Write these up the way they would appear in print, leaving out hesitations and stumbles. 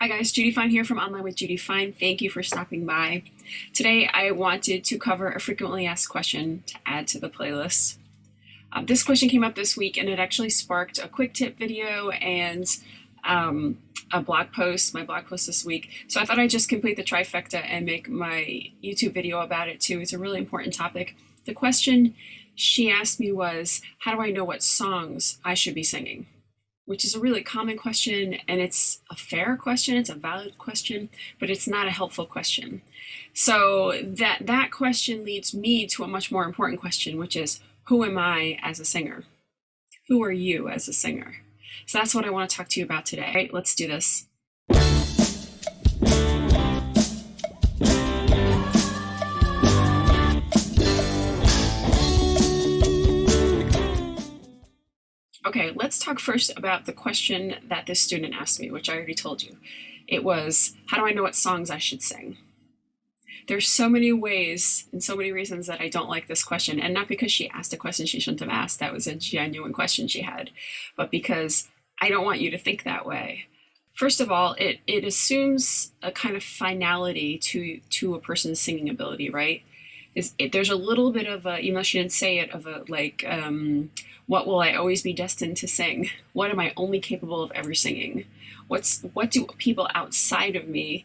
Hi guys, Judy Fine here from Online with Judy Fine. Thank you for stopping by. Today I wanted to cover a frequently asked question to add to the playlist. This question came up this week and it actually sparked a quick tip video and a blog post, my blog post this week. So I thought I'd just complete the trifecta and make my YouTube video about it too. It's a really important topic. The question she asked me was, how do I know what songs I should be singing? Which is a really common question, and it's a fair question, it's a valid question, but it's not a helpful question. So that question leads me to a much more important question, which is, who am I as a singer? Who are you as a singer? So that's what I want to talk to you about today. All right, let's do this. Okay, let's talk first about the question that this student asked me, which I already told you. It was, how do I know what songs I should sing? There's so many ways and so many reasons that I don't like this question, and not because she asked a question she shouldn't have asked. That was a genuine question she had, but because I don't want you to think that way. First of all, it assumes a kind of finality to a person's singing ability, right? There's a little bit of a, even though she didn't say it, of a like, what will I always be destined to sing? What am I only capable of ever singing? What do people outside of me,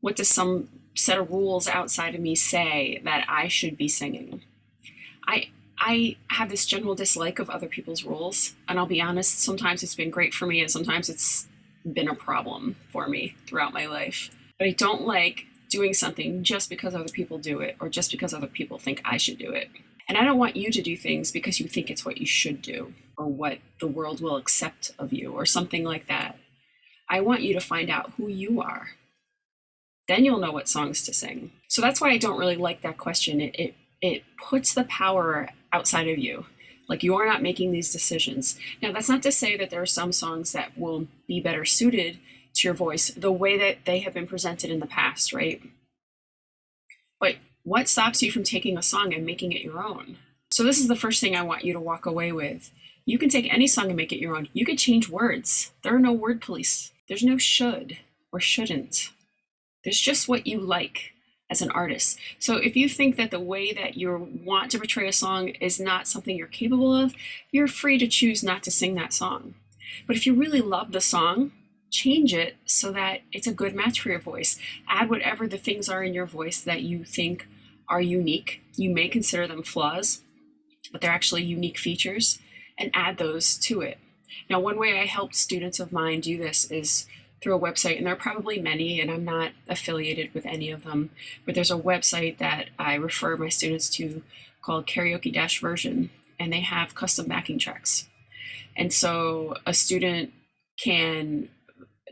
what does some set of rules outside of me say that I should be singing? I have this general dislike of other people's rules, and I'll be honest, sometimes it's been great for me and sometimes it's been a problem for me throughout my life. But I don't like doing something just because other people do it or just because other people think I should do it. And I don't want you to do things because you think it's what you should do or what the world will accept of you or something like that. I want you to find out who you are. Then you'll know what songs to sing. So that's why I don't really like that question. It puts the power outside of you. Like, you are not making these decisions. Now, that's not to say that there are some songs that will be better suited to your voice the way that they have been presented in the past, right? But what stops you from taking a song and making it your own? So this is the first thing I want you to walk away with. You can take any song and make it your own. You could change words. There are no word police. There's no should or shouldn't. There's just what you like as an artist. So if you think that the way that you want to portray a song is not something you're capable of, you're free to choose not to sing that song. But if you really love the song, change it so that it's a good match for your voice. Add whatever the things are in your voice that you think are unique. You may consider them flaws, but they're actually unique features, and add those to it. Now, one way I helped students of mine do this is through a website, and there are probably many, and I'm not affiliated with any of them, but there's a website that I refer my students to called Karaoke-Version, and they have custom backing tracks. And so a student can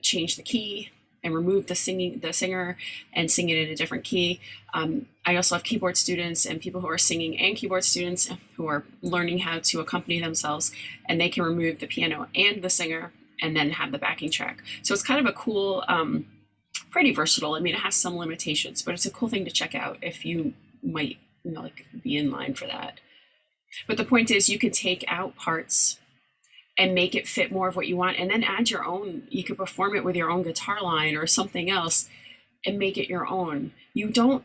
change the key and remove the singer and sing it in a different key. I also have keyboard students and people who are singing and keyboard students who are learning how to accompany themselves, and they can remove the piano and the singer and then have the backing track. So it's kind of a cool, pretty versatile. I mean, it has some limitations, but it's a cool thing to check out if you might, like, be in line for that. But the point is, you can take out parts and make it fit more of what you want, and then add your own. You could perform it with your own guitar line or something else and make it your own. You don't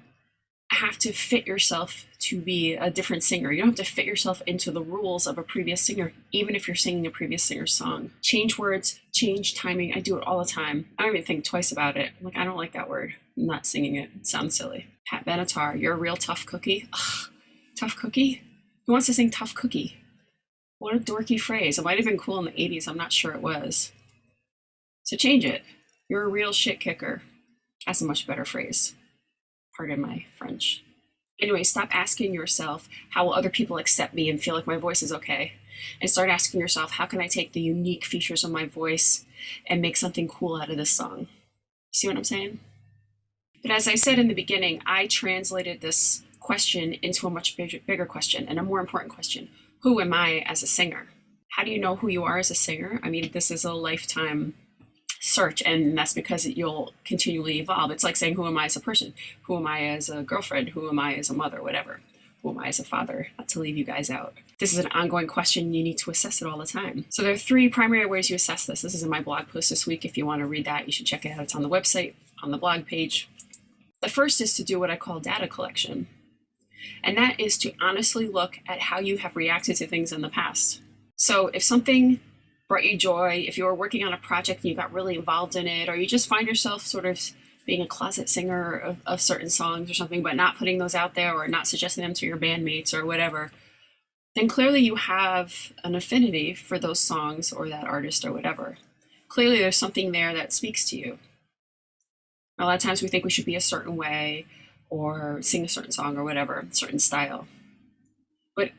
have to fit yourself to be a different singer. You don't have to fit yourself into the rules of a previous singer, even if you're singing a previous singer's song. Change words, change timing. I do it all the time. I don't even think twice about it. I'm like, I don't like that word. I'm not singing it. It sounds silly. Pat Benatar, you're a real tough cookie. Ugh, tough cookie? Who wants to sing tough cookie? What a dorky phrase. It might have been cool in the 80s. I'm not sure it was. So change it. You're a real shit kicker. That's a much better phrase. Pardon my French. Anyway, stop asking yourself, how will other people accept me and feel like my voice is okay? And start asking yourself, how can I take the unique features of my voice and make something cool out of this song? See what I'm saying? But as I said in the beginning, I translated this question into a much bigger question and a more important question. Who am I as a singer? How do you know who you are as a singer? I mean, this is a lifetime search, and that's because you'll continually evolve. It's like saying, who am I as a person? Who am I as a girlfriend? Who am I as a mother? Whatever. who am I as a father not to leave you guys out? This is an ongoing question. You need to assess it all the time. So there are 3 primary ways you assess this. This is in my blog post this week. If you want to read that, you should check it out. It's on the website, on the blog page. The first is to do what I call data collection. And that is to honestly look at how you have reacted to things in the past. So if something brought you joy, if you were working on a project and you got really involved in it, or you just find yourself sort of being a closet singer of certain songs or something, but not putting those out there or not suggesting them to your bandmates or whatever, then clearly you have an affinity for those songs or that artist or whatever. Clearly there's something there that speaks to you. A lot of times we think we should be a certain way or sing a certain song or whatever, certain style. But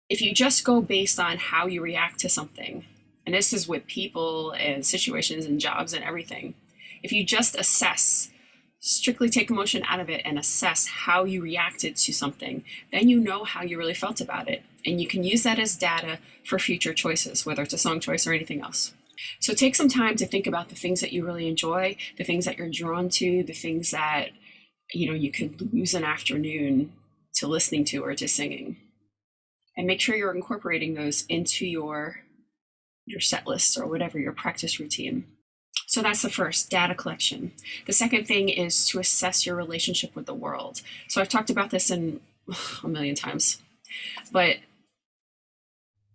if you just go based on how you react to something, and this is with people and situations and jobs and everything, if you just assess, strictly take emotion out of it and assess how you reacted to something, then you know how you really felt about it. And you can use that as data for future choices, whether it's a song choice or anything else. So take some time to think about the things that you really enjoy, the things that you're drawn to, the things that, you could lose an afternoon to listening to or to singing. And make sure you're incorporating those into your set lists or whatever, your practice routine. So that's the first, data collection. The second thing is to assess your relationship with the world. So I've talked about this a million times, but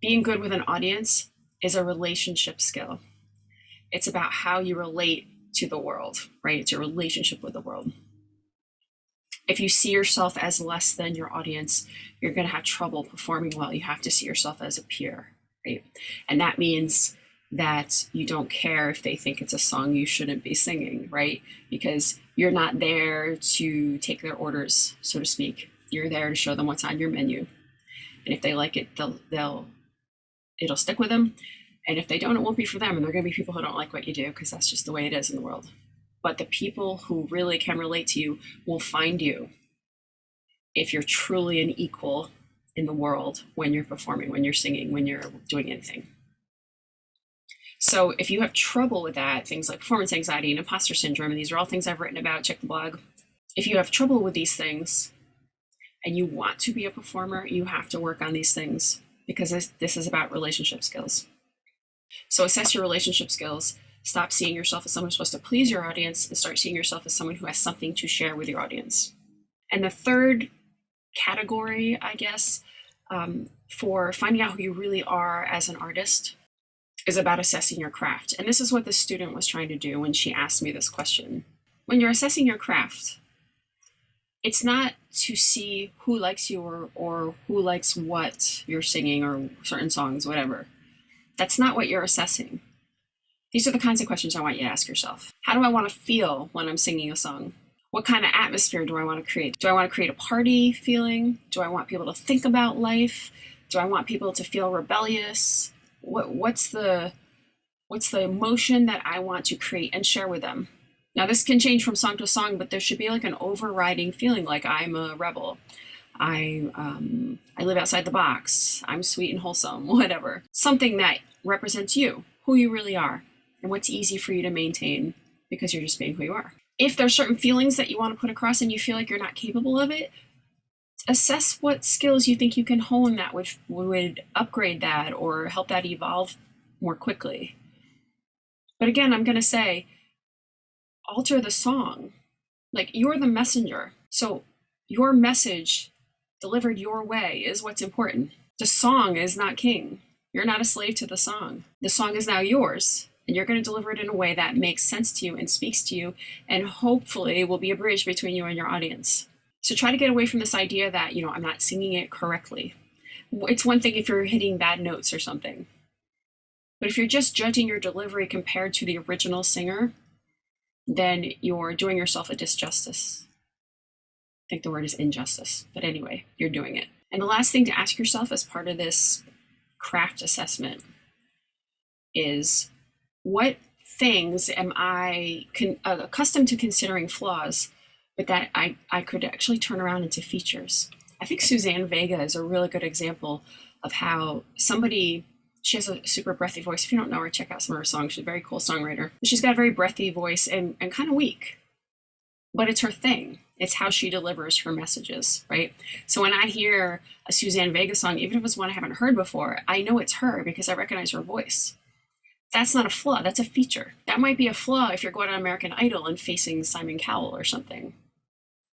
being good with an audience is a relationship skill. It's about how you relate to the world, right? It's your relationship with the world. If you see yourself as less than your audience, you're going to have trouble performing well. You have to see yourself as a peer, right? And that means that you don't care if they think it's a song you shouldn't be singing, right? Because you're not there to take their orders, so to speak. You're there to show them what's on your menu. And if they like it, it'll stick with them. And if they don't, it won't be for them. And there are going to be people who don't like what you do because that's just the way it is in the world. But the people who really can relate to you will find you if you're truly an equal in the world when you're performing, when you're singing, when you're doing anything. So if you have trouble with that, things like performance anxiety and imposter syndrome, and these are all things I've written about, check the blog. If you have trouble with these things and you want to be a performer, you have to work on these things because this is about relationship skills. So assess your relationship skills. Stop seeing yourself as someone who's supposed to please your audience and start seeing yourself as someone who has something to share with your audience. And the third category, I guess, for finding out who you really are as an artist is about assessing your craft. And this is what the student was trying to do when she asked me this question. When you're assessing your craft, it's not to see who likes you or who likes what you're singing or certain songs, whatever. That's not what you're assessing. These are the kinds of questions I want you to ask yourself. How do I want to feel when I'm singing a song? What kind of atmosphere do I want to create? Do I want to create a party feeling? Do I want people to think about life? Do I want people to feel rebellious? What's the emotion that I want to create and share with them? Now this can change from song to song, but there should be like an overriding feeling like I'm a rebel. I live outside the box. I'm sweet and wholesome, whatever. Something that represents you, who you really are, and what's easy for you to maintain because you're just being who you are. If there's certain feelings that you want to put across and you feel like you're not capable of it, assess what skills you think you can hone that would upgrade that or help that evolve more quickly. But again, I'm going to say, alter the song. Like, you're the messenger. So your message delivered your way is what's important. The song is not king. You're not a slave to the song. The song is now yours, and you're going to deliver it in a way that makes sense to you and speaks to you, and hopefully will be a bridge between you and your audience. So try to get away from this idea that, I'm not singing it correctly. It's one thing if you're hitting bad notes or something. But if you're just judging your delivery compared to the original singer, then you're doing yourself a disjustice. I think the word is injustice, but anyway, you're doing it. And the last thing to ask yourself as part of this craft assessment is, what things am I accustomed to considering flaws, but that I could actually turn around into features? I think Suzanne Vega is a really good example of how she has a super breathy voice. If you don't know her, check out some of her songs. She's a very cool songwriter. She's got a very breathy voice and kind of weak. but it's her thing. It's how she delivers her messages, right? So when I hear a Suzanne Vega song, even if it's one I haven't heard before, I know it's her because I recognize her voice. That's not a flaw, that's a feature. That might be a flaw if you're going on American Idol and facing Simon Cowell or something.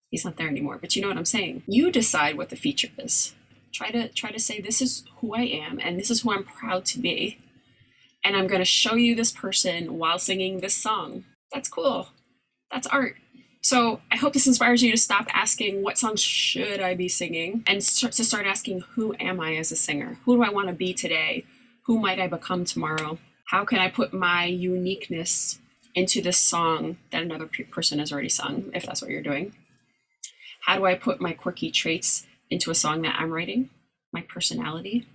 He's not there anymore, but you know what I'm saying. You decide what the feature is. Try to say, this is who I am and this is who I'm proud to be. And I'm going to show you this person while singing this song. That's cool. That's art. So I hope this inspires you to stop asking, what songs should I be singing? And to start asking, who am I as a singer? Who do I want to be today? Who might I become tomorrow? How can I put my uniqueness into this song that another person has already sung, if that's what you're doing? How do I put my quirky traits into a song that I'm writing, my personality?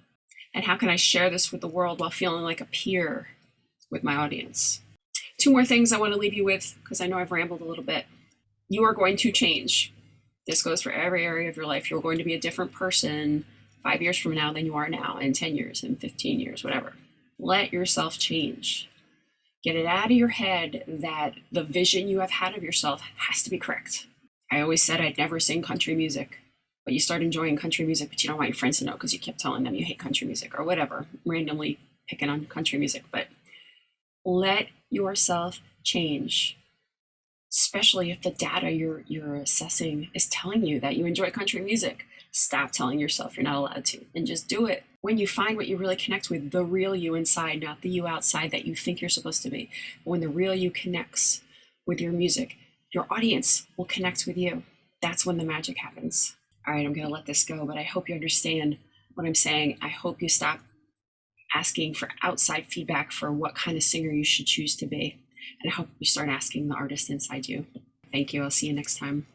And how can I share this with the world while feeling like a peer with my audience? 2 more things I want to leave you with, because I know I've rambled a little bit. You are going to change. This goes for every area of your life. You're going to be a different person 5 years from now than you are now, in 10 years, in 15 years, whatever. Let yourself change. Get it out of your head that the vision you have had of yourself has to be correct. I always said I'd never sing country music, but you start enjoying country music, but you don't want your friends to know because you kept telling them you hate country music or whatever, randomly picking on country music. But let yourself change, especially if the data you're assessing is telling you that you enjoy country music. Stop telling yourself you're not allowed to and just do it. When you find what you really connect with, the real you inside, not the you outside that you think you're supposed to be. But when the real you connects with your music, your audience will connect with you. That's when the magic happens. All right, I'm going to let this go, but I hope you understand what I'm saying. I hope you stop asking for outside feedback for what kind of singer you should choose to be. And I hope you start asking the artist inside you. Thank you. I'll see you next time.